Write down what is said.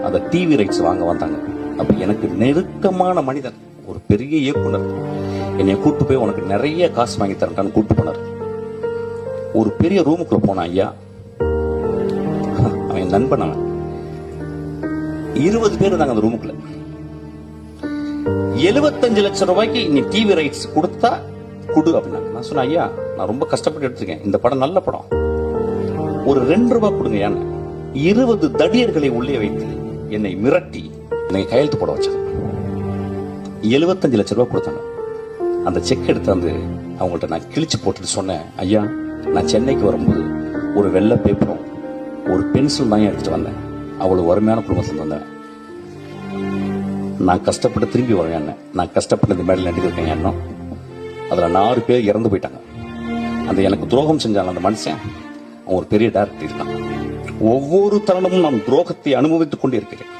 அந்த TV rights வாங்க வந்தாங்க. அப்ப எனக்கு நெருக்கமான மனிதன் ஒரு பெரிய இயக்குனர் என்னை கூட்டு போய் உனக்கு நிறைய காசு வாங்கி தரட்டான்னு கூட்டு போனார். ஒரு பெரிய ரூமுக்குள்ள போனான் ஐயா. அவன் நண்பன். அவன் 20 பேர் இருந்தாங்க அந்த ரூமுக்குள்ள. 75 லட்சம் ரூபாய்க்கு நீ டிவி ரைட்ஸ் கொடுத்தா குடு அப்படின்னாங்க. நான் சொன்னேன், ஐயா நான் ரொம்ப கஷ்டப்பட்டு எடுத்துருக்கேன், இந்த படம் நல்ல படம், ஒரு 2 ரூபாய் கொடுங்க. ஏன்னு 20 தடியர்களை உள்ளே வைத்து என்னை மிரட்டி என்னை கையெழுத்து போட வச்சாங்க. 75 லட்சம் ரூபாய் கொடுத்தாங்க. அந்த செக் எடுத்து வந்து அவங்கள்ட்ட நான் கிழிச்சு போட்டுட்டு சொன்னேன், ஐயா நான் சென்னைக்கு வரும்போது ஒரு வெள்ளை பேப்பரும் ஒரு பென்சில் தான் எடுத்துட்டு வந்தேன். அவ்வளவு வறுமையான குடும்பத்தில் வந்தேன். நான் கஷ்டப்பட்டு திரும்பி வரேன். நான் கஷ்டப்பட்டு இந்த மேடையில் நடிக்கிறேன். எண்ணம் அதுல 4 பேர் இறந்து போயிட்டாங்க. அந்த எனக்கு துரோகம் செஞ்சாங்க அந்த மனுஷன். அவன் ஒரு பெரிய டைரக்டர் இருக்கான். ஒவ்வொரு தருணமும் நான் துரோகத்தை அனுபவித்துக் கொண்டே இருக்கிறேன்.